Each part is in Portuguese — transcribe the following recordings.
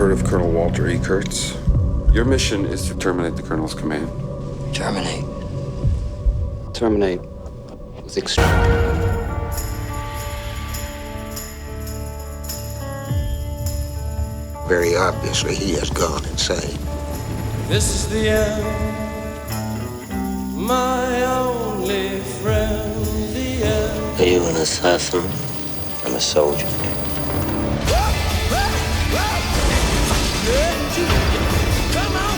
heard of Colonel Walter E. Kurtz? Your mission is to terminate the Colonel's command. Terminate. Terminate with extreme. Very obviously, he has gone insane. This is the end, my only friend, the end. Are you an assassin? I'm a soldier. Come on!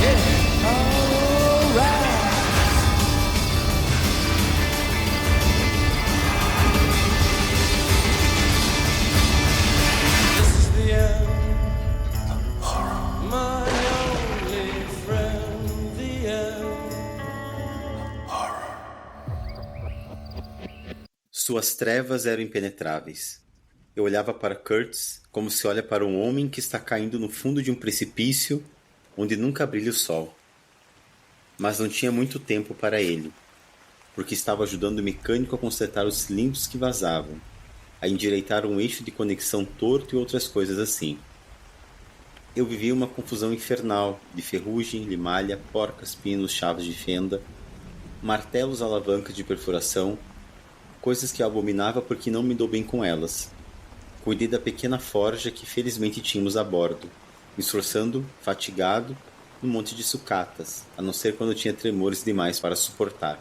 Yeah. All right. This is the end. My only friend, the end. Suas trevas eram impenetráveis. Eu olhava para Kurtz como se olha para um homem que está caindo no fundo de um precipício onde nunca brilha o sol. Mas não tinha muito tempo para ele, porque estava ajudando o mecânico a consertar os cilindros que vazavam, a endireitar um eixo de conexão torto e outras coisas assim. Eu vivia uma confusão infernal de ferrugem, limalha, porcas, pinos, chaves de fenda, martelos, alavancas de perfuração, coisas que eu abominava porque não me dou bem com elas. Cuidei da pequena forja que felizmente tínhamos a bordo, me esforçando, fatigado, num monte de sucatas, a não ser quando tinha tremores demais para suportar.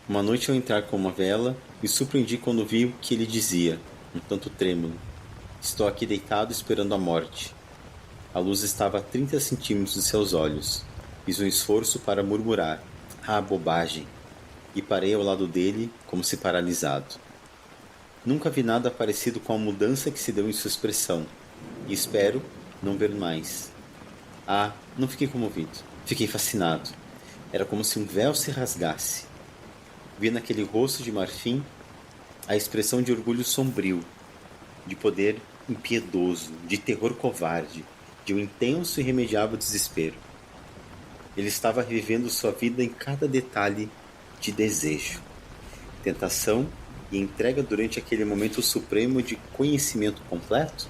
Uma noite ao entrar com uma vela, me surpreendi quando vi o que ele dizia, um tanto trêmulo. Estou aqui deitado esperando a morte. A luz estava a 30 centímetros de seus olhos. Fiz um esforço para murmurar, ah, bobagem, e parei ao lado dele como se paralisado. Nunca vi nada parecido com a mudança que se deu em sua expressão, e espero não ver mais. Ah, não fiquei comovido, fiquei fascinado. Era como se um véu se rasgasse. Vi naquele rosto de marfim a expressão de orgulho sombrio, de poder impiedoso, de terror covarde, de um intenso e irremediável desespero. Ele estava revivendo sua vida em cada detalhe de desejo, tentação e entrega durante aquele momento supremo de conhecimento completo.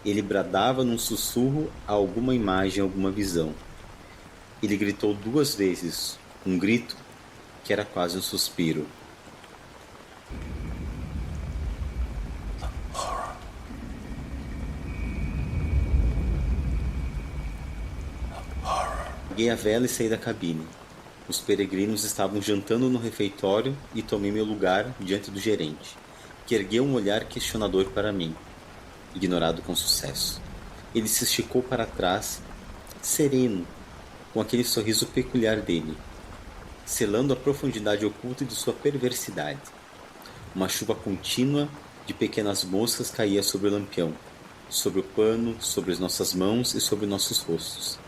Ele bradava num sussurro a alguma imagem, alguma visão. Ele gritou 2 vezes, um grito que era quase um suspiro. Peguei a vela e saí da cabine. Os peregrinos estavam jantando no refeitório e tomei meu lugar diante do gerente, que ergueu um olhar questionador para mim, ignorado com sucesso. Ele se esticou para trás, sereno, com aquele sorriso peculiar dele, selando a profundidade oculta de sua perversidade. Uma chuva contínua de pequenas moscas caía sobre o lampião, sobre o pano, sobre as nossas mãos e sobre nossos rostos.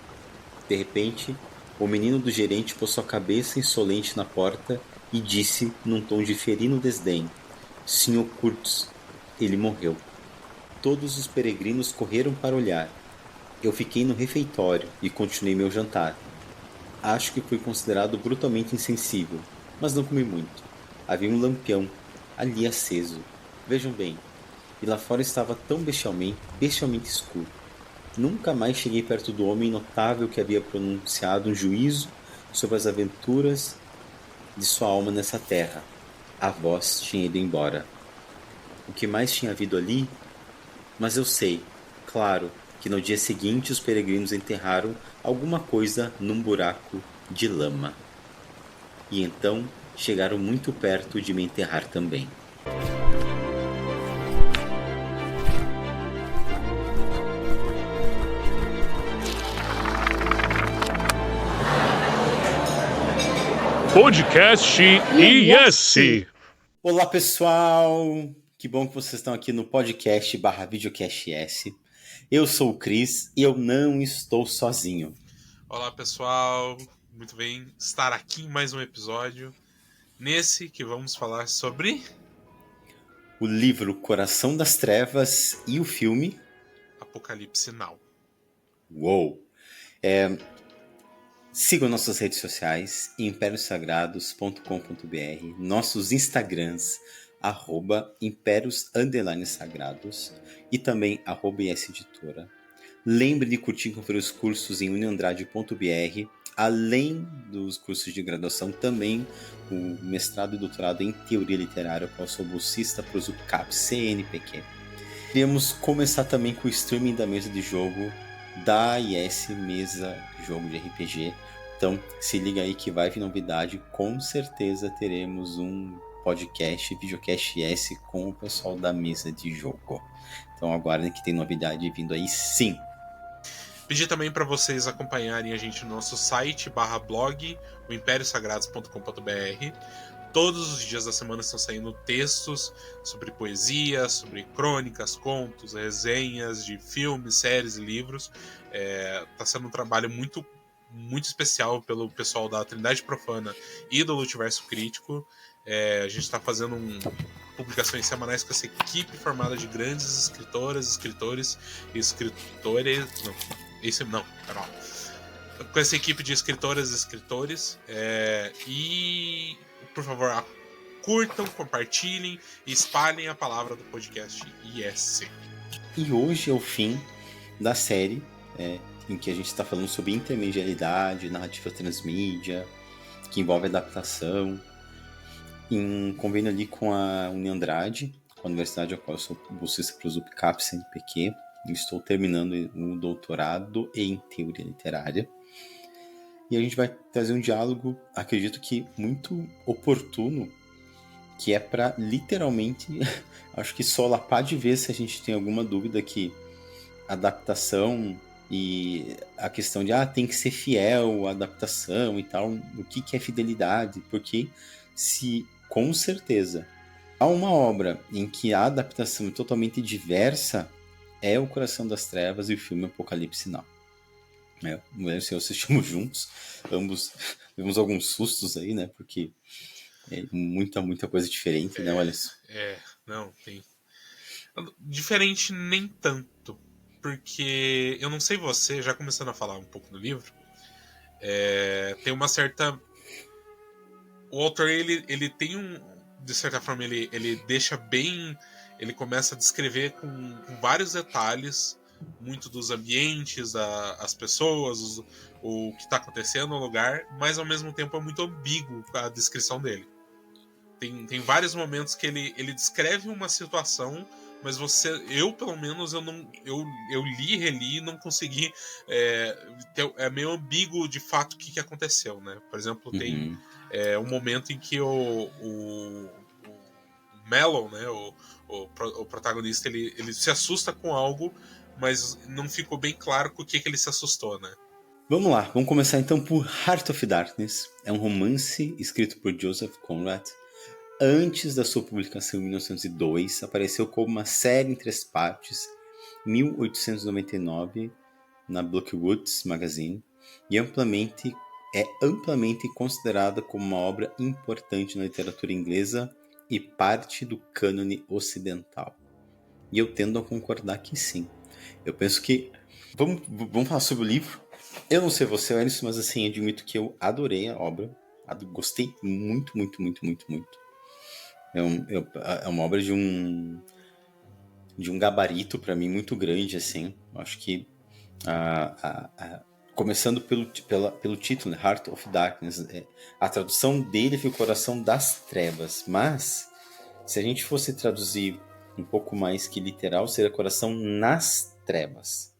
De repente, o menino do gerente pôs sua cabeça insolente na porta e disse, num tom de ferino desdém, Sr. Kurtz, ele morreu. Todos os peregrinos correram para olhar. Eu fiquei no refeitório e continuei meu jantar. Acho que fui considerado brutalmente insensível, mas não comi muito. Havia um lampião, ali aceso. Vejam bem, e lá fora estava tão bestialmente escuro. Nunca mais cheguei perto do homem notável que havia pronunciado um juízo sobre as aventuras de sua alma nessa terra. A voz tinha ido embora. O que mais tinha havido ali? Mas eu sei, claro, que no dia seguinte os peregrinos enterraram alguma coisa num buraco de lama. E então chegaram muito perto de me enterrar também. Podcast IS. Olá pessoal, que bom que vocês estão aqui no podcast /videocast IS. Eu sou o Cris e eu não estou sozinho. Olá pessoal, muito bem estar aqui em mais um episódio. Nesse que vamos falar sobre o livro Coração das Trevas e o filme Apocalipse Now. Uou! Sigam nossas redes sociais, impériosagrados.com.br, nossos Instagrams, @impérios_sagrados e também @iseditora. Lembre de curtir e conferir os cursos em uniandrade.br, além dos cursos de graduação, também o mestrado e doutorado em teoria literária, qual sou bolsista para o ZUCAP CNPq. Queríamos começar também com o streaming da mesa de jogo da IS Mesa de Jogo de RPG. Então se liga aí que vai vir novidade, com certeza teremos um podcast, videocast IS com o pessoal da mesa de jogo. Então aguardem que tem novidade vindo aí sim. Pedir também para vocês acompanharem a gente no nosso site /blog, o impériosagrados.com.br. Todos os dias da semana estão saindo textos sobre poesia, sobre crônicas, contos, resenhas de filmes, séries e livros. Tá sendo um trabalho muito, muito especial pelo pessoal da Trindade Profana e do Multiverso Crítico. A gente está fazendo publicações semanais com essa equipe formada de grandes escritoras, escritores e escritores. Com essa equipe de escritoras e escritores. E, por favor, curtam, compartilhem e espalhem a palavra do podcast IS. E hoje é o fim da série em que a gente está falando sobre intermedialidade, narrativa transmídia, que envolve adaptação, em convênio ali com a Uniandrade, com a universidade a qual eu sou bolsista para o ZUCAP CNPq. Estou terminando o doutorado em teoria literária. E a gente vai trazer um diálogo, acredito que muito oportuno, que é para literalmente, acho que solapar de vez se a gente tem alguma dúvida que adaptação e a questão de tem que ser fiel à adaptação e tal, o que é fidelidade, porque se com certeza há uma obra em que a adaptação é totalmente diversa, é O Coração das Trevas e o filme Apocalipse Now. Eu e o senhor assistimos juntos, ambos tivemos alguns sustos aí, né? Porque é muita coisa diferente, né, Alisson? Não, tem. Diferente nem tanto, porque eu não sei você, já começando a falar um pouco do livro, tem uma certa. O autor, ele tem de certa forma, ele deixa bem. Ele começa a descrever com vários detalhes muito dos ambientes, as pessoas, o que está acontecendo no lugar, mas ao mesmo tempo é muito ambíguo a descrição dele. Tem vários momentos que ele descreve uma situação, mas eu pelo menos eu li, reli e não consegui é meio ambíguo de fato o que aconteceu, né? Por exemplo, tem um momento em que o Melon, né, o protagonista, ele se assusta com algo, mas não ficou bem claro com o que ele se assustou, né? Vamos lá, vamos começar então por Heart of Darkness. É um romance escrito por Joseph Conrad. Antes da sua publicação em 1902, apareceu como uma série em 3 partes, em 1899, na Blockwoods Magazine, e é amplamente considerada como uma obra importante na literatura inglesa e parte do cânone ocidental. E eu tendo a concordar que sim. Eu penso que... Vamos falar sobre o livro? Eu não sei você, Alisson, mas assim, admito que eu adorei a obra. Gostei muito. É uma obra de um gabarito, para mim, muito grande, assim. Acho que... começando pelo título, né? Heart of Darkness, a tradução dele foi o Coração das Trevas, mas se a gente fosse traduzir um pouco mais que literal, seria Coração nas Trevas,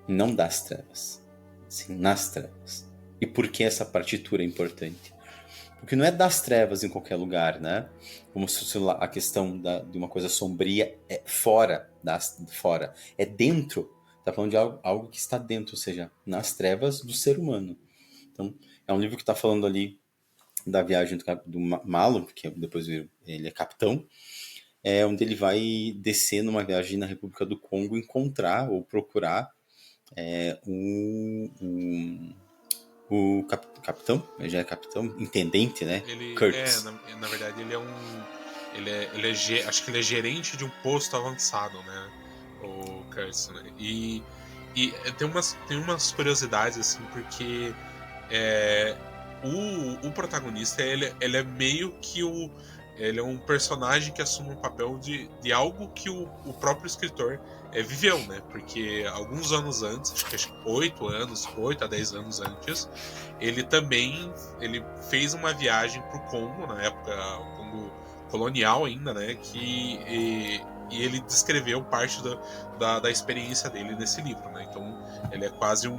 não das trevas, sim, nas trevas. E por que essa partitura é importante? Porque não é das trevas em qualquer lugar, né? Como se fosse a questão de uma coisa sombria fora, é dentro. Está falando de algo que está dentro, ou seja, nas trevas do ser humano. Então, é um livro que está falando ali da viagem do Malo, que depois ele é capitão, onde ele vai descer numa viagem na República do Congo, encontrar ou procurar o capitão, já é capitão, intendente, né? Kurtz. Na verdade, ele é acho que ele é gerente de um posto avançado, né? O Kurtz, né? E tem umas curiosidades, assim, porque o protagonista, ele é meio que ele é um personagem que assume um papel de algo que o próprio escritor viveu, né? Porque alguns anos antes, acho que 8 a 10 anos antes, ele fez uma viagem pro Congo, na época Congo colonial ainda, né? E ele descreveu parte da experiência dele nesse livro, né? Então ele é quase um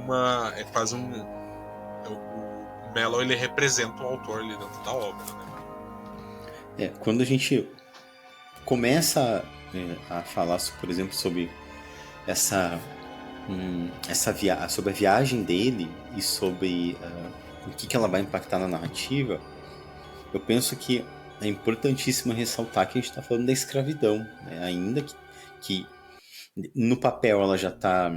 o Mello, ele representa o autor ali dentro da obra, né? Quando a gente começa a falar, por exemplo, sobre sobre a viagem dele e sobre o que ela vai impactar na narrativa, eu penso que é importantíssimo ressaltar que a gente está falando da escravidão, né? Ainda que no papel ela já está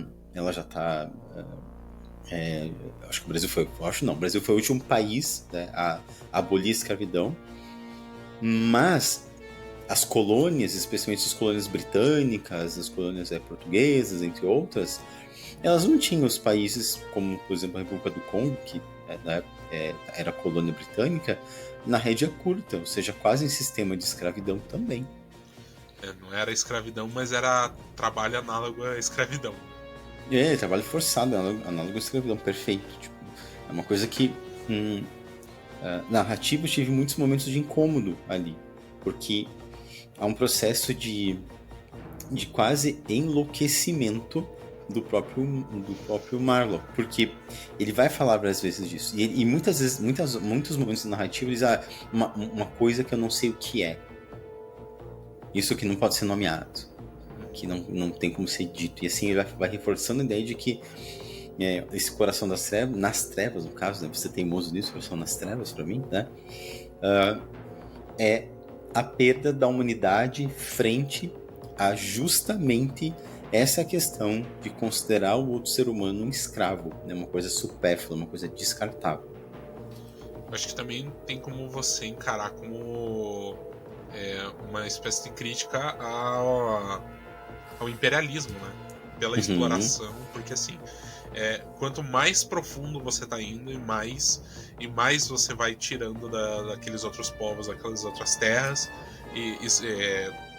acho que o Brasil o Brasil foi o último país, né, a abolir a escravidão, mas as colônias, especialmente as colônias britânicas, as colônias portuguesas, entre outras, elas não tinham os países como, por exemplo, a República do Congo, que era colônia britânica, na rédea curta, ou seja, quase em sistema de escravidão também. Não era escravidão, mas era trabalho análogo à escravidão. Trabalho forçado, análogo à escravidão, perfeito. Tipo, é uma coisa que narrativa eu tive muitos momentos de incômodo ali, porque há um processo de quase enlouquecimento do próprio Marlowe, porque ele vai falar várias vezes disso, e muitas vezes, muitos momentos da narrativa ele diz uma coisa que eu não sei o que é, isso que não pode ser nomeado, que não tem como ser dito, e assim ele vai reforçando a ideia de que esse coração das trevas, nas trevas no caso, né, você teimoso nisso, coração nas trevas para mim, né, é a perda da humanidade frente a justamente essa questão de considerar o outro ser humano um escravo, né? Uma coisa supérflua, uma coisa descartável. Acho que também tem como você encarar como uma espécie de crítica ao imperialismo, né? Pela exploração, porque assim, quanto mais profundo você tá indo e mais você vai tirando daqueles outros povos, daquelas outras terras, e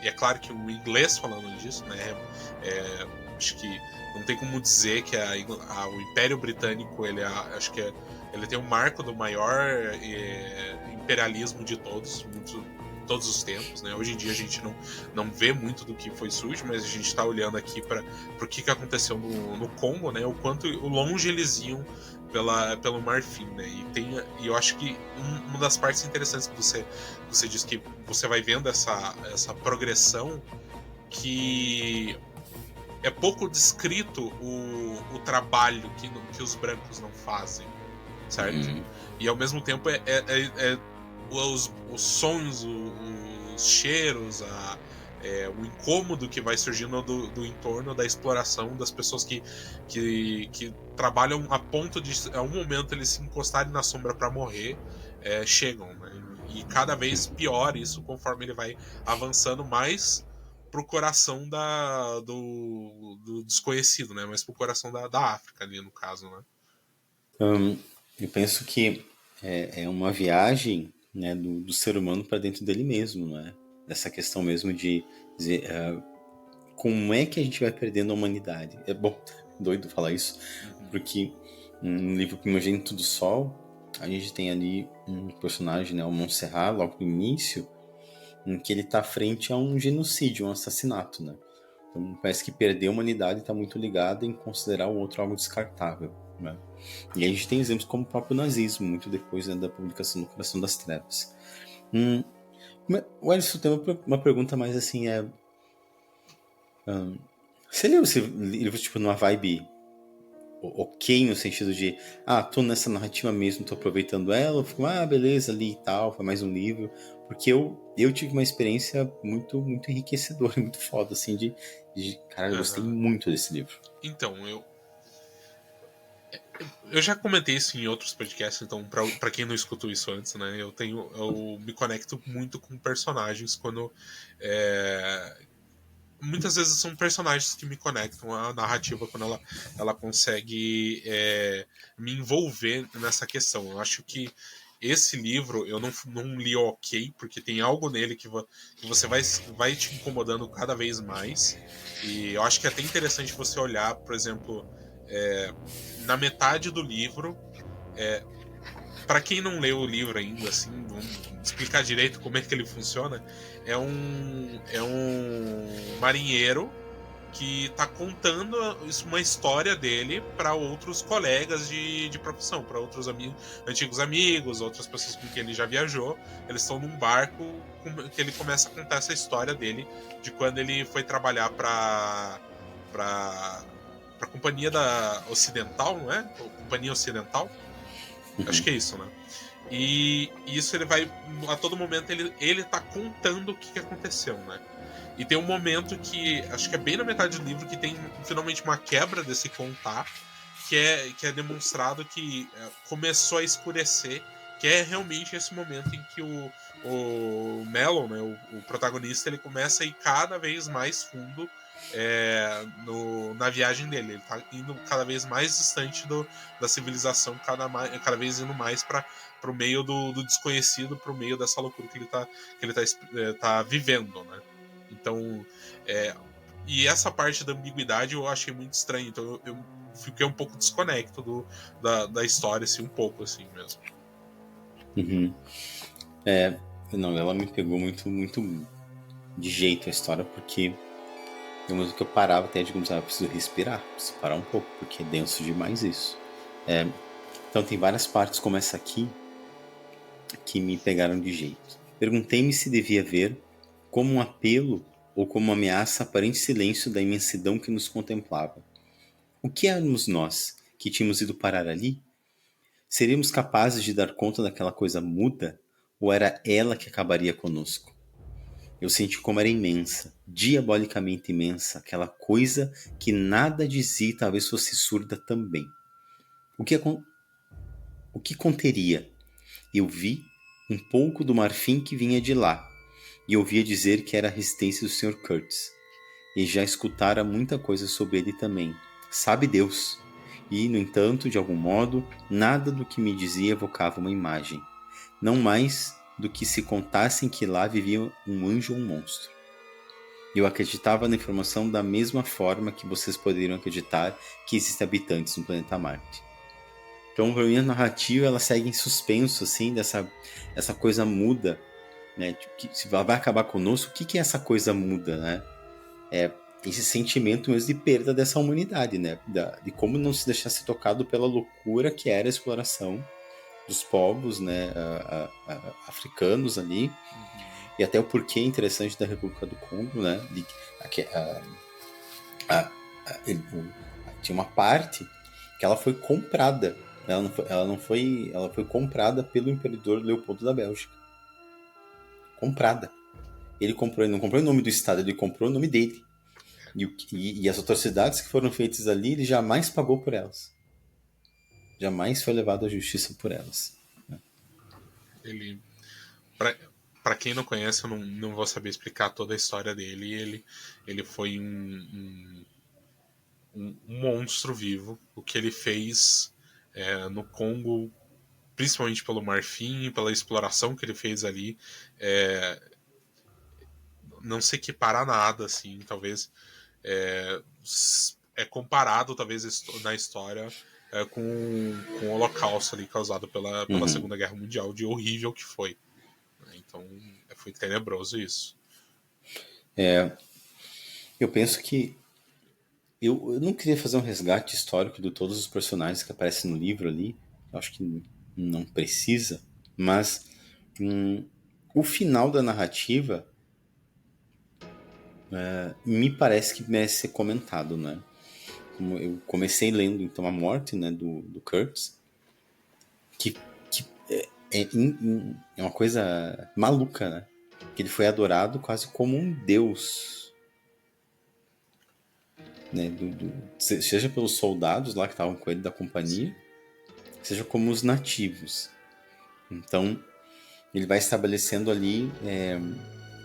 é claro que o inglês falando disso, né, acho que não tem como dizer que o Império Britânico, acho que ele tem o marco do maior imperialismo de todos os tempos, né? Hoje em dia a gente não vê muito do que foi sujo, mas a gente está olhando aqui para o que aconteceu no Congo, né? O quanto longe eles iam pelo Marfim, né? E eu acho que uma das partes interessantes que você diz que você vai vendo essa progressão, que é pouco descrito o trabalho que os brancos não fazem, certo? E ao mesmo tempo os sons, os cheiros, o incômodo que vai surgindo do entorno da exploração das pessoas que trabalham a ponto de, a um momento, eles se encostarem na sombra para morrer, chegam, né? E cada vez pior isso, conforme ele vai avançando mais pro coração do desconhecido, né? Mas pro coração da África ali, no caso, né? Eu penso que é uma viagem, né, do ser humano para dentro dele mesmo, né? Dessa questão mesmo de dizer como é que a gente vai perdendo a humanidade. É bom, doido falar isso, porque no livro Primogênito do Sol a gente tem ali um personagem, né, o Montserrat, logo no início, em que ele está frente a um genocídio, um assassinato, né? Então parece que perder a humanidade está muito ligado em considerar o outro algo descartável, né? E a gente tem exemplos como o próprio nazismo, muito depois, né, da publicação do Coração das Trevas. O Alisson tem uma pergunta mais assim, você leu esse livro tipo numa vibe ok, no sentido de tô nessa narrativa mesmo, tô aproveitando ela, fico, beleza, ali e tal, foi mais um livro, porque eu tive uma experiência muito, muito enriquecedora, muito foda, assim, de cara, eu gostei muito desse livro. Então, eu já comentei isso em outros podcasts, então pra quem não escutou isso antes, né, eu me conecto muito com personagens quando muitas vezes são personagens que me conectam à narrativa quando ela consegue me envolver nessa questão. Eu acho que Esse livro eu não li ok, porque tem algo nele que você vai te incomodando cada vez mais. E eu acho que é até interessante você olhar, por exemplo, na metade do livro. Para quem não leu o livro ainda, assim, vamos explicar direito como é que ele funciona. É um marinheiro que tá contando uma história dele para outros colegas de profissão, para outros antigos amigos, outras pessoas com quem ele já viajou. Eles estão num barco que ele começa a contar essa história dele, de quando ele foi trabalhar para companhia da Ocidental, não é? Companhia Ocidental? Acho que é isso, né? E isso ele vai, a todo momento ele tá contando o que aconteceu, né? E tem um momento que, acho que é bem na metade do livro, que tem finalmente uma quebra desse contar, que é demonstrado que começou a escurecer, que é realmente esse momento em que o Melon, né, o protagonista, ele começa a ir cada vez mais fundo na viagem dele. Ele tá indo cada vez mais distante da civilização, cada vez indo mais para o meio do desconhecido, para o meio dessa loucura que ele tá vivendo, né? Então, e essa parte da ambiguidade eu achei muito estranho. Então eu fiquei um pouco desconecto da história, assim, um pouco, assim, mesmo. Uhum. Não, ela me pegou muito, muito de jeito a história, porque eu mesmo que eu parava até de começar, preciso respirar, preciso parar um pouco, porque é denso demais isso. Então tem várias partes como essa aqui que me pegaram de jeito. Perguntei-me se devia ver como um apelo ou como uma ameaça aparente silêncio da imensidão que nos contemplava. O que éramos nós, que tínhamos ido parar ali? Seríamos capazes de dar conta daquela coisa muda, ou era ela que acabaria conosco? Eu senti como era imensa, diabolicamente imensa, aquela coisa que nada dizia e talvez fosse surda também. O que conteria? Eu vi um pouco do marfim que vinha de lá, e ouvia dizer que era a resistência do Sr. Kurtz. E já escutara muita coisa sobre ele também. Sabe Deus! E, no entanto, de algum modo, nada do que me dizia evocava uma imagem. Não mais do que se contassem que lá vivia um anjo ou um monstro. Eu acreditava na informação da mesma forma que vocês poderiam acreditar que existem habitantes no planeta Marte. Então, para mim, a narrativa ela segue em suspenso, assim, essa coisa muda, né? Que se vai acabar conosco, o que é essa coisa muda, né? Esse sentimento mesmo de perda dessa humanidade, né? De como não se deixar ser tocado pela loucura que era a exploração dos povos, né? Africanos ali. E até o porquê interessante da República do Congo, né? Tinha uma parte que ela foi comprada. Ela foi comprada pelo imperador Leopoldo da Bélgica. Comprada. Ele não comprou em nome do Estado, ele comprou em nome dele. E as atrocidades que foram feitas ali, ele jamais pagou por elas. Jamais foi levado à justiça por elas. Né? Ele, para quem não conhece, eu não vou saber explicar toda a história dele. Ele foi um monstro vivo. O que ele fez no Congo, principalmente pelo marfim, pela exploração que ele fez ali, não se equipara a nada, assim, talvez comparado, talvez, na história com o Holocausto ali causado pela Segunda Guerra Mundial, de horrível que foi. Então, foi tenebroso isso. Eu penso que eu não queria fazer um resgate histórico de todos os personagens que aparecem no livro ali. Eu acho que não precisa, mas o final da narrativa me parece que merece ser comentado, né? Como eu comecei lendo então a morte, né, do Kurtz, que é uma coisa maluca, né? Que ele foi adorado quase como um deus, né? Seja pelos soldados lá que estavam com ele da companhia, seja como os nativos. Então ele vai estabelecendo ali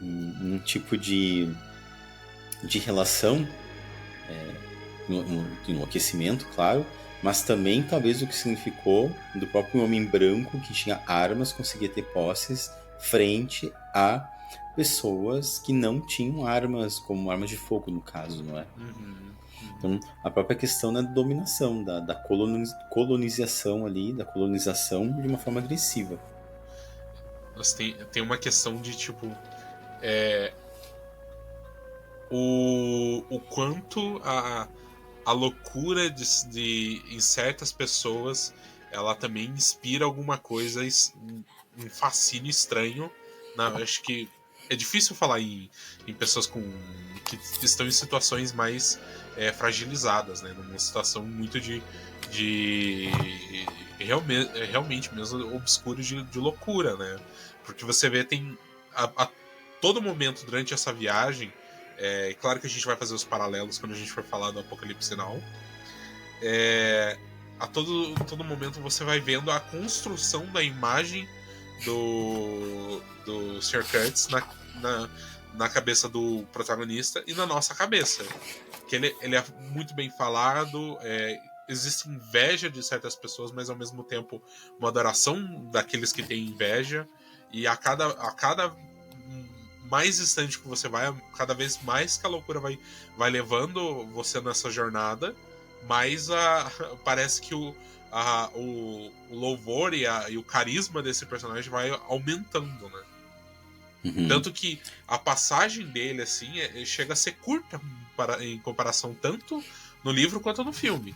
um tipo de relação de enlouquecimento, claro, mas também talvez o que significou do próprio homem branco que tinha armas, conseguia ter posses frente a pessoas que não tinham armas, como armas de fogo no caso, não é? Então, a própria questão da dominação, da colonização ali, da colonização de uma forma agressiva. Tem uma questão de, tipo, o quanto a loucura em certas pessoas, ela também inspira alguma coisa, um fascínio estranho. Acho que é difícil falar em pessoas que estão em situações mais fragilizadas, né? Numa situação muito de realmente mesmo obscura de loucura, né? Porque você vê, tem a todo momento durante essa viagem, claro que a gente vai fazer os paralelos quando a gente for falar do Apocalipse Now, a todo momento você vai vendo a construção da imagem do Sr. Kurtz na cabeça do protagonista e na nossa cabeça. Que ele é muito bem falado, existe inveja de certas pessoas, mas ao mesmo tempo uma adoração daqueles que têm inveja, e a cada mais distante que você vai, cada vez mais que a loucura vai levando você nessa jornada, mais parece que o louvor e o carisma desse personagem vai aumentando, né? Uhum. Tanto que a passagem dele, assim, chega a ser curta em comparação tanto no livro quanto no filme.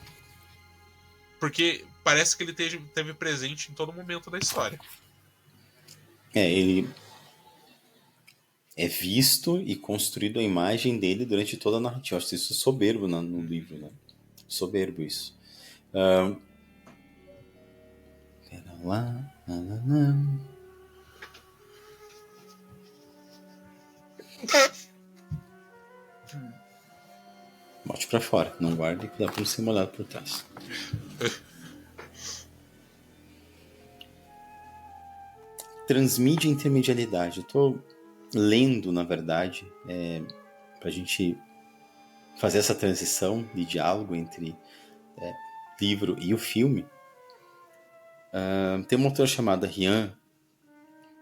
Porque parece que ele teve presente em todo momento da história. Ele é visto e construído a imagem dele durante toda a narrativa. Eu acho isso soberbo no livro, né? Soberbo isso. Pera lá. Bote pra fora, não guarde que dá pra ser molhado por trás. Transmídia e intermedialidade. Eu tô lendo, na verdade, pra gente fazer essa transição de diálogo entre livro e o filme. Tem uma autora chamada Rian,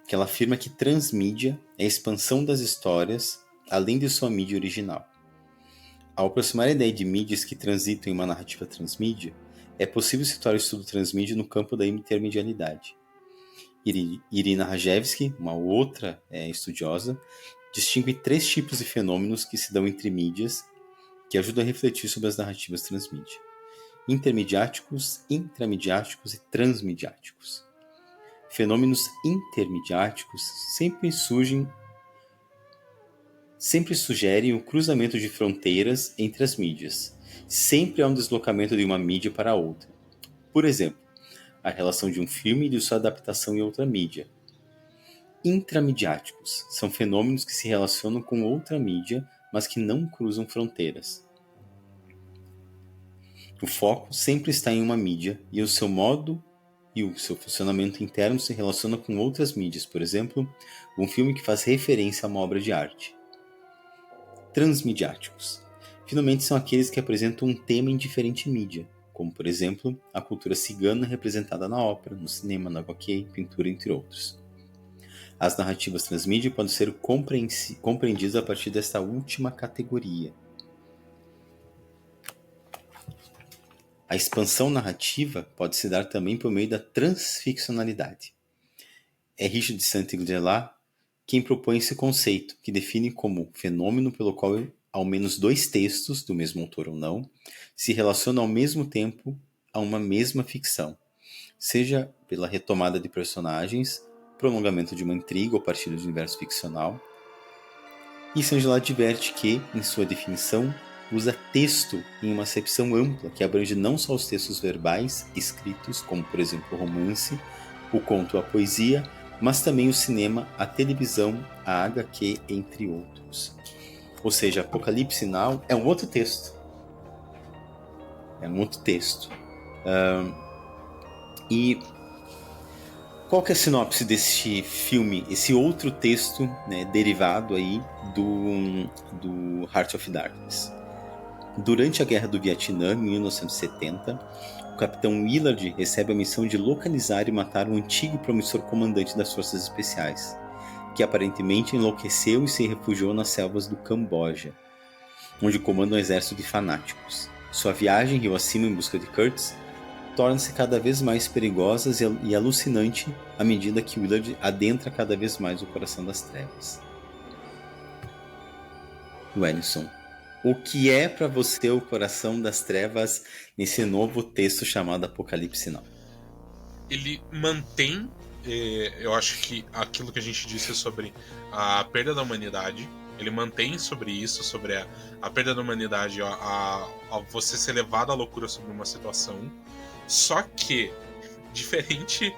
que ela afirma que transmídia é a expansão das histórias além de sua mídia original. Ao aproximar a ideia de mídias que transitam em uma narrativa transmídia, é possível situar o estudo transmídia no campo da intermedialidade. Irina Rajewski, uma outra estudiosa, distingue 3 tipos de fenômenos que se dão entre mídias que ajudam a refletir sobre as narrativas transmídia: intermediáticos, intramediáticos e transmediáticos. Fenômenos intermediáticos sempre sugerem o cruzamento de fronteiras entre as mídias. Sempre há um deslocamento de uma mídia para outra. Por exemplo, a relação de um filme e de sua adaptação em outra mídia. Intramediáticos são fenômenos que se relacionam com outra mídia, mas que não cruzam fronteiras. O foco sempre está em uma mídia e o seu modo e o seu funcionamento interno se relaciona com outras mídias, por exemplo, um filme que faz referência a uma obra de arte. Transmediáticos finalmente são aqueles que apresentam um tema em diferente mídia, como, por exemplo, a cultura cigana representada na ópera, no cinema, na HQ, pintura, entre outros. As narrativas transmídia podem ser compreendidas a partir desta última categoria. A expansão narrativa pode se dar também por meio da transficcionalidade. É Richard de Saint-Hilaire quem propõe esse conceito, que define como fenômeno pelo qual ao menos 2 textos, do mesmo autor ou não, se relacionam ao mesmo tempo a uma mesma ficção, seja pela retomada de personagens, prolongamento de uma intriga ou partilha de universo ficcional. E Saint-Hilaire adverte que, em sua definição, usa texto em uma acepção ampla que abrange não só os textos verbais escritos, como por exemplo o romance, o conto ou a poesia, mas também o cinema, a televisão, a HQ, entre outros. Ou seja, Apocalipse Now é um outro texto. E qual que é a sinopse desse filme, esse outro texto, né, derivado aí do Heart of Darkness? Durante a Guerra do Vietnã, em 1970, o Capitão Willard recebe a missão de localizar e matar um antigo e promissor comandante das Forças Especiais, que aparentemente enlouqueceu e se refugiou nas selvas do Camboja, onde comanda um exército de fanáticos. Sua viagem rio acima em busca de Kurtz torna-se cada vez mais perigosa e alucinante à medida que Willard adentra cada vez mais o coração das trevas. Wellington, o que é para você o coração das trevas nesse novo texto chamado Apocalipse Now? Ele mantém, eu acho que aquilo que a gente disse sobre a perda da humanidade, ele mantém sobre isso, sobre a perda da humanidade, a você ser levado à loucura sobre uma situação. Só que, diferente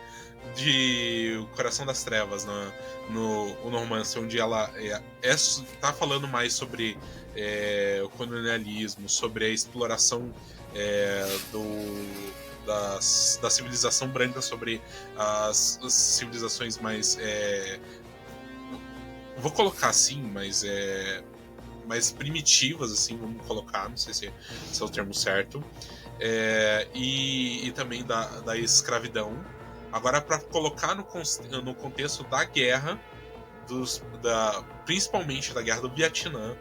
de O Coração das Trevas, no romance, onde ela tá falando mais sobre o colonialismo, sobre a exploração da civilização branca sobre as civilizações mais... vou colocar assim, mas mais primitivas, assim, vamos colocar, não sei se é o termo certo. E também da escravidão. Agora, para colocar no contexto da guerra, principalmente da guerra do Vietnã,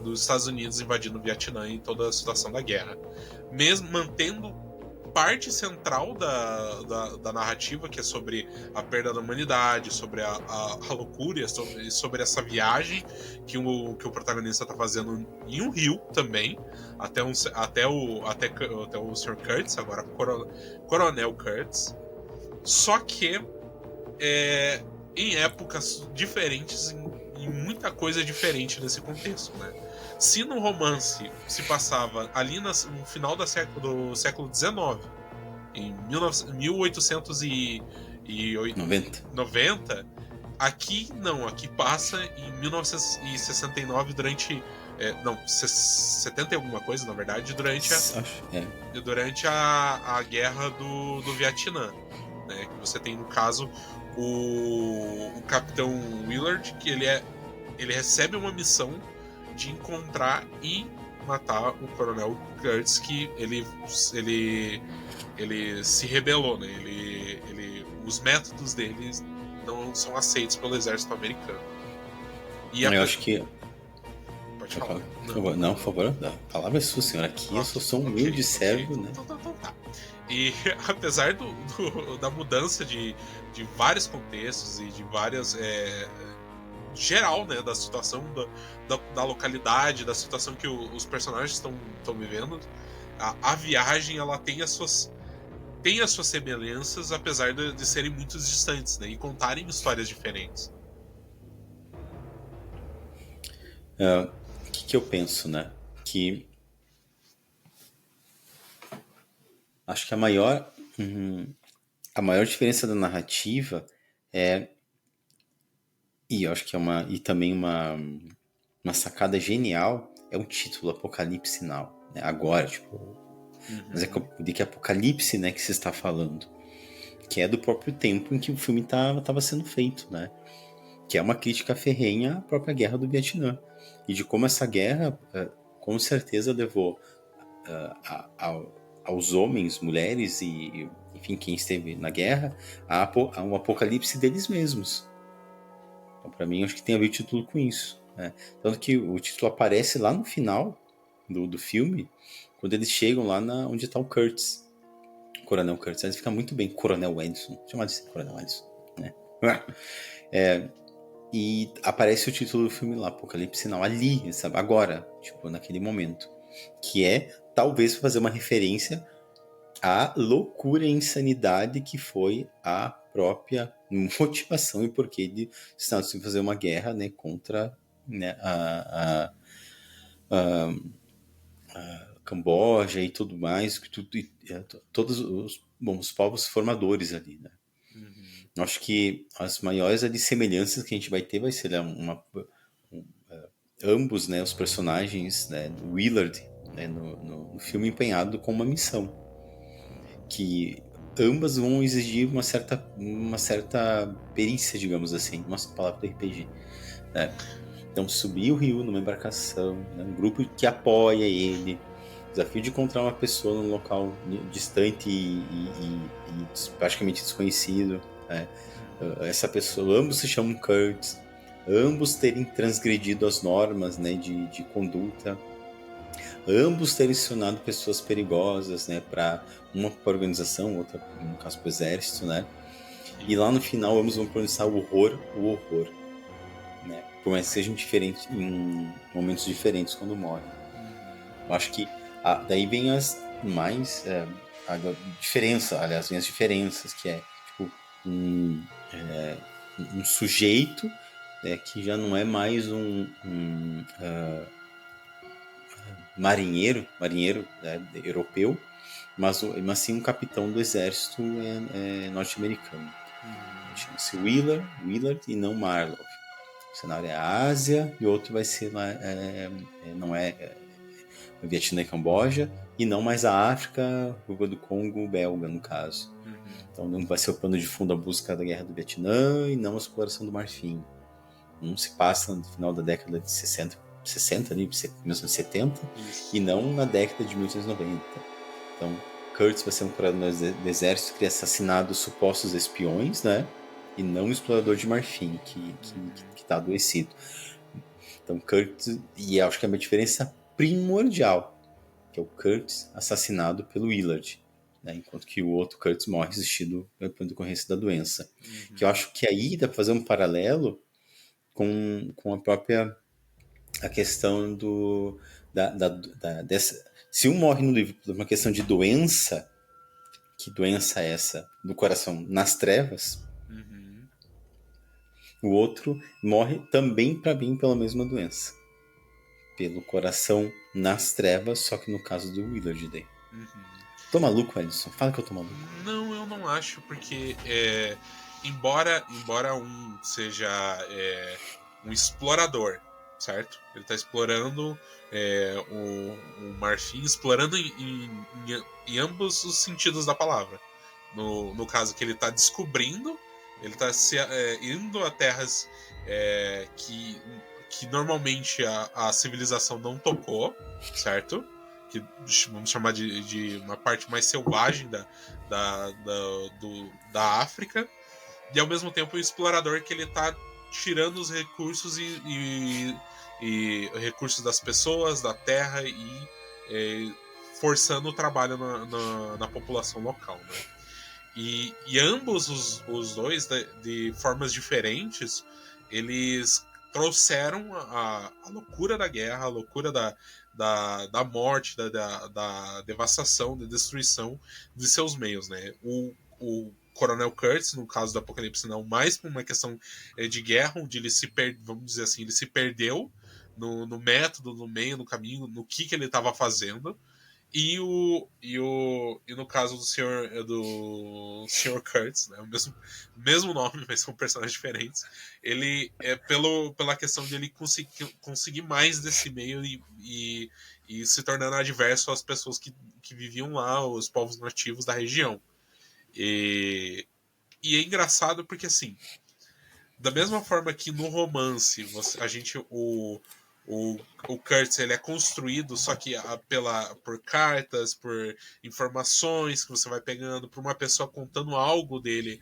dos Estados Unidos invadindo o Vietnã e toda a situação da guerra, mesmo mantendo parte central da narrativa, que é sobre a perda da humanidade, sobre a loucura, sobre essa viagem que o protagonista está fazendo em um rio também, até o Sr. Kurtz, agora Coronel Kurtz. Só que em épocas diferentes, em muita coisa diferente nesse contexto, né? Se no romance se passava ali no final do século XIX, em 1890, aqui não, aqui passa em 1969 durante... 70 e alguma coisa, na verdade, durante a guerra do Vietnã, né? Que você tem, no caso, o Capitão Willard, que ele recebe uma missão de encontrar e matar o Coronel Kurtz, que ele se rebelou, né? Os métodos dele não são aceitos pelo exército americano. Eu acho que... Pode falar. Não, por favor, a palavra é sua, senhora. Aqui eu sou um humilde servo, né? Então, tá. E apesar da mudança de vários contextos e de várias... geral, né, da situação da localidade, da situação que os personagens estão vivendo, a viagem, ela tem as suas semelhanças, apesar de serem muito distantes, né, e contarem histórias diferentes. O que eu penso, né? Que acho que a maior diferença da narrativa e eu acho que também uma sacada genial é o título Apocalipse Now, né? Agora, mas é de que Apocalipse, né, que se está falando, que é do próprio tempo em que o filme estava sendo feito, né? Que é uma crítica ferrenha à própria guerra do Vietnã e de como essa guerra com certeza levou aos homens, mulheres e enfim, quem esteve na guerra a um apocalipse deles mesmos. Então, para mim, acho que tem a ver o título com isso, né? Tanto que o título aparece lá no final do filme, quando eles chegam lá onde está o Kurtz, o Coronel Kurtz. Ele fica muito bem, Coronel Edson, chamado de Coronel Edson, né? E aparece o título do filme lá, Apocalipse Now, ali, sabe? Agora, naquele momento, que é talvez fazer uma referência à loucura e insanidade que foi a própria motivação e porquê de Estados Unidos fazer uma guerra, né, contra, né, a Camboja e tudo mais, todos os povos formadores ali, né? Eu acho que as maiores semelhanças que a gente vai ter vai ser ambos, né, os personagens, né, do Willard, né, no filme empenhado com uma missão, que ambas vão exigir uma certa perícia, digamos assim, nossa palavra do RPG, né? Então subir o rio numa embarcação, né, um grupo que apoia ele, desafio de encontrar uma pessoa num local distante e praticamente desconhecido, né? Essa pessoa, ambos se chamam Kurtz, ambos terem transgredido as normas, né, de conduta, ambos terem acionado pessoas perigosas, né, para uma para a organização, outra, no caso, para o exército, né? E lá no final ambos vão pronunciar o horror, né? Por mais que sejam diferentes, em momentos diferentes quando morrem. Eu acho que daí vem as mais a diferença, aliás, vem as diferenças, que é tipo um sujeito, né, que já não é mais um marinheiro, né, europeu, mas sim um capitão do exército norte-americano. Chama-se Willard e não Marlowe. O cenário é a Ásia e outro vai ser lá, não é Vietnã e Camboja, e não mais a África, República do Congo, belga, no caso. Então não vai ser o pano de fundo a busca da guerra do Vietnã e não a exploração do Marfim. Um se passa no final da década de 60 ali, 1970, e não na década de 1890. Então, Kurtz vai ser um coronel do exército que teria assassinado supostos espiões, né? E não um explorador de Marfim, que está adoecido. Então, Kurtz, e acho que é uma diferença primordial, que é o Kurtz assassinado pelo Willard, né? Enquanto que o outro Kurtz morre resistido por decorrência da doença. Que eu acho que aí dá para fazer um paralelo com a própria a questão dessa. Se um morre no livro por uma questão de doença, que doença é essa? Do coração nas trevas. O outro morre também para mim pela mesma doença, pelo coração nas trevas, só que no caso do Willard daí. Tô maluco, Alisson? Fala que eu tô maluco. Não, eu não acho, porque embora um seja um explorador, certo? Ele tá explorando o Marfim, explorando em ambos os sentidos da palavra. No caso que ele tá descobrindo, ele tá indo a terras que normalmente a civilização não tocou, certo? Que vamos chamar de uma parte mais selvagem da África, e ao mesmo tempo o explorador que ele tá tirando os recursos e recursos das pessoas, da terra e forçando o trabalho na população local, né? E ambos os dois, de formas diferentes, eles trouxeram a loucura da guerra, a loucura da morte, da devastação, da destruição de seus meios, né? O Coronel Kurtz, no caso do Apocalipse Now, mais por uma questão de guerra, onde ele vamos dizer assim, ele se perdeu no método, no meio, no caminho, no que ele estava fazendo. E no caso do Sr. Kurtz, né, o mesmo nome, mas são personagens diferentes, ele pela questão de ele conseguir mais desse meio e se tornando adverso às pessoas que viviam lá, os povos nativos da região. E é engraçado porque, assim, da mesma forma que no romance o Kurtz, ele é construído só que por cartas, por informações que você vai pegando, por uma pessoa contando algo dele,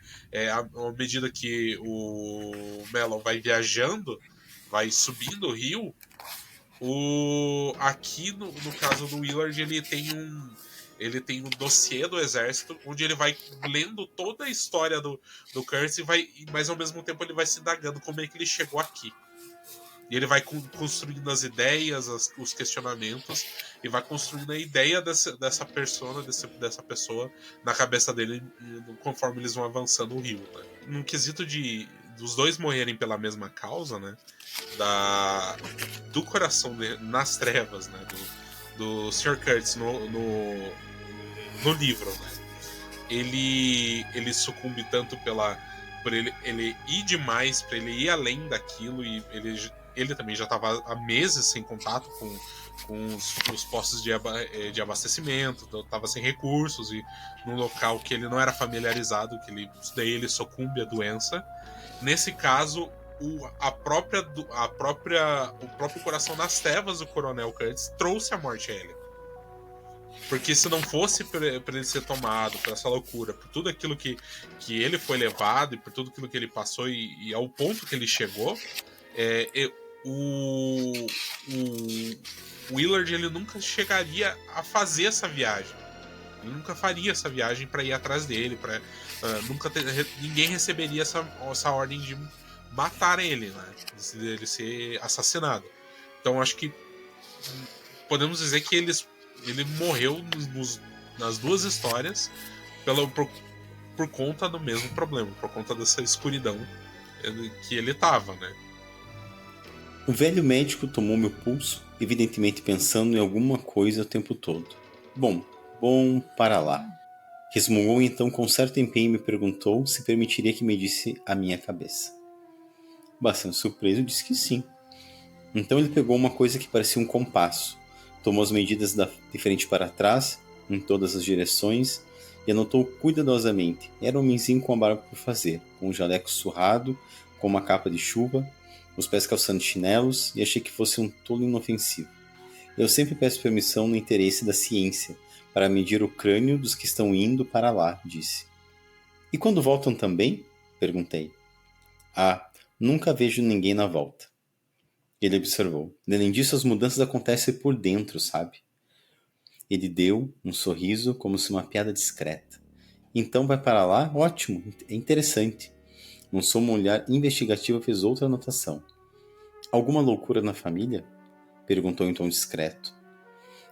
à medida que o Mellon vai viajando, vai subindo o rio. Aqui no caso do Willard, ele tem um dossiê do exército, onde ele vai lendo toda a história do Kurtz, mas ao mesmo tempo ele vai se indagando como é que ele chegou aqui. E ele vai construindo as ideias, os questionamentos, e vai construindo a ideia dessa persona, dessa pessoa na cabeça dele conforme eles vão avançando o rio, né? Num quesito dos dois morrerem pela mesma causa, né? Do coração nas trevas, né? Do Sr. Kurtz no livro, né? Ele sucumbe tanto por ele ir demais, para ele ir além daquilo, e ele também já estava há meses sem contato com os postos de abastecimento, estava sem recursos e num local que ele não era familiarizado, daí ele sucumbe à doença. Nesse caso, o próprio coração nas trevas do Coronel Kurtz trouxe a morte a ele. Porque se não fosse pra ele ser tomado por essa loucura, por tudo aquilo que ele foi levado e por tudo aquilo que ele passou e ao ponto que ele chegou, o Willard ele nunca chegaria a fazer essa viagem. Ele nunca faria essa viagem para ir atrás dele, ninguém receberia essa ordem de matar ele, né? De ele ser assassinado. Então acho que podemos dizer que ele morreu nas duas histórias por conta do mesmo problema, por conta dessa escuridão que ele tava, né? O velho médico tomou meu pulso, evidentemente pensando em alguma coisa o tempo todo. Bom, para lá. Resmungou então com certo empenho e me perguntou se permitiria que medisse a minha cabeça. Bastante surpreso, disse que sim. Então ele pegou uma coisa que parecia um compasso, tomou as medidas de frente para trás, em todas as direções, e anotou cuidadosamente. Era um homenzinho com a barba por fazer, com um jaleco surrado, com uma capa de chuva, os pés calçando chinelos, e achei que fosse um tolo inofensivo. Eu sempre peço permissão no interesse da ciência, para medir o crânio dos que estão indo para lá, disse. E quando voltam também? Perguntei. Ah, nunca vejo ninguém na volta. Ele observou. Além disso, as mudanças acontecem por dentro, sabe? Ele deu um sorriso como se uma piada discreta. Então vai para lá? Ótimo, é interessante. Não sou uma olhar investigativa, fez outra anotação. Alguma loucura na família? Perguntou em tom discreto.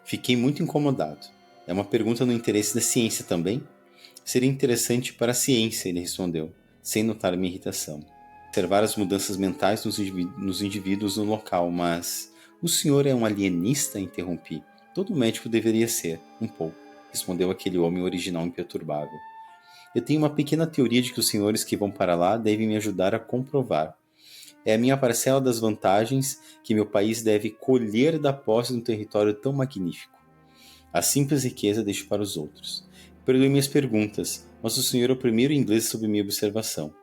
Fiquei muito incomodado. É uma pergunta no interesse da ciência também? Seria interessante para a ciência, ele respondeu, sem notar minha irritação. Observar as mudanças mentais nos indivíduos no local, mas... O senhor é um alienista? Interrompi. Todo médico deveria ser, um pouco, respondeu aquele homem original imperturbável. Eu tenho uma pequena teoria de que os senhores que vão para lá devem me ajudar a comprovar. É a minha parcela das vantagens que meu país deve colher da posse de um território tão magnífico. A simples riqueza deixo para os outros. Perdoe minhas perguntas, mas o senhor é o primeiro inglês sob minha observação.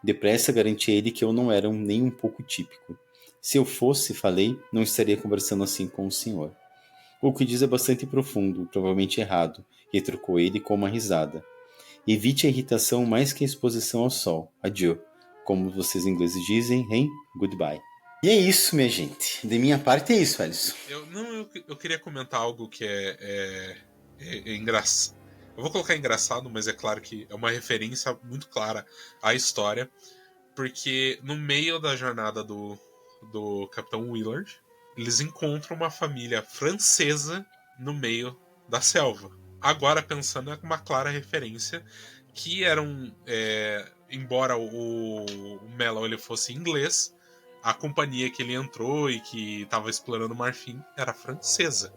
Depressa garanti a ele que eu não era nem um pouco típico. Se eu fosse, falei, não estaria conversando assim com o senhor. O que diz é bastante profundo, provavelmente errado, retrucou ele com uma risada. Evite a irritação mais que a exposição ao sol. Adieu. Como vocês ingleses dizem, hein? Goodbye. E é isso, minha gente. De minha parte é isso, Alisson. Eu queria comentar algo que é engraçado. Eu vou colocar engraçado, mas é claro que é uma referência muito clara à história. Porque no meio da jornada do Capitão Willard, eles encontram uma família francesa no meio da selva. Agora pensando é uma clara referência que eram... embora o Mello ele fosse inglês, a companhia que ele entrou e que estava explorando o Marfim era francesa.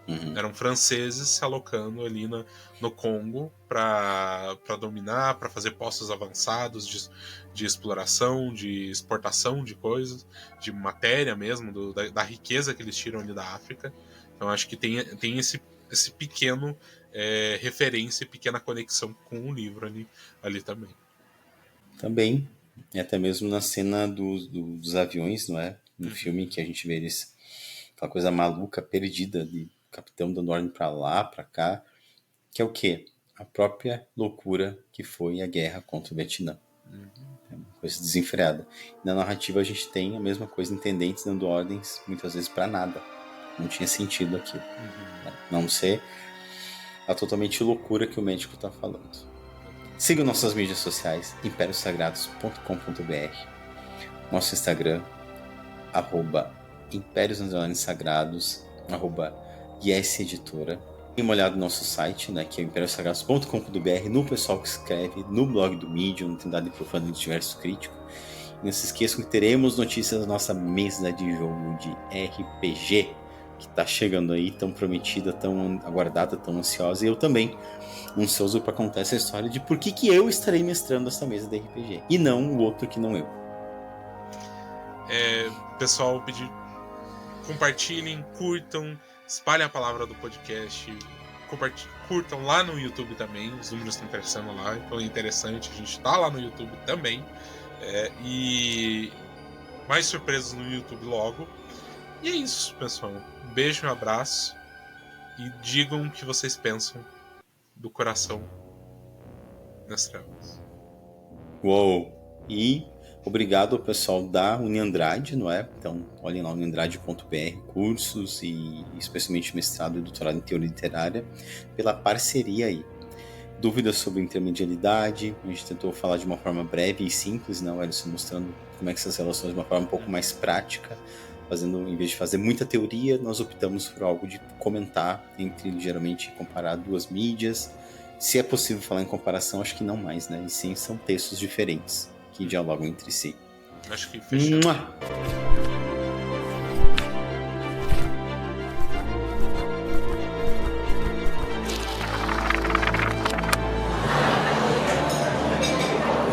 Uhum. Eram franceses se alocando ali no Congo para dominar, para fazer postos avançados de exploração, de exportação de coisas, de matéria mesmo, da riqueza que eles tiram ali da África. Então acho que tem esse pequeno referência e pequena conexão com o livro ali também. Também, e até mesmo na cena dos aviões, não é? No filme que a gente vê eles, aquela coisa maluca, perdida, de capitão dando ordem pra lá, pra cá, que é o quê? A própria loucura que foi a guerra contra o Vietnã. É uma coisa desenfreada. E na narrativa a gente tem a mesma coisa, intendentes dando ordens, muitas vezes pra nada. Não tinha sentido aquilo. Não ser a totalmente loucura que o médico tá falando. Siga nossas mídias sociais, impériosagrados.com.br, nosso Instagram, @impérios_sagrados, @YesEditora. Dê uma olhada no nosso site, né, que é impériosagrados.com.br, no pessoal que escreve, no blog do Medium, no Trindade Profana de Diverso Crítico. E não se esqueçam que teremos notícias da nossa mesa de jogo de RPG, que está chegando aí, tão prometida, tão aguardada, tão ansiosa, e eu também, ansioso para contar essa história de por que eu estarei mestrando essa mesa de RPG, e não o outro que não eu. Pessoal, pedir, compartilhem, curtam, espalhem a palavra do podcast, curtam lá no YouTube também, os números estão interessando lá, então é interessante, a gente tá lá no YouTube também, e mais surpresas no YouTube logo. E é isso, pessoal. Um beijo, um abraço e digam o que vocês pensam do Coração nas Trevas. Uou! E obrigado ao pessoal da Uniandrade, não é? Então, olhem lá, uniandrade.br, cursos e especialmente mestrado e doutorado em teoria literária, pela parceria aí. Dúvidas sobre intermedialidade, a gente tentou falar de uma forma breve e simples, não, Ellison, mostrando como é que essas relações de uma forma um pouco mais prática, fazendo, em vez de fazer muita teoria, nós optamos por algo de comentar entre, geralmente, comparar duas mídias. Se é possível falar em comparação, acho que não mais, né? E sim, são textos diferentes que dialogam entre si. Acho que fechamos.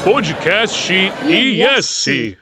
Podcast IS.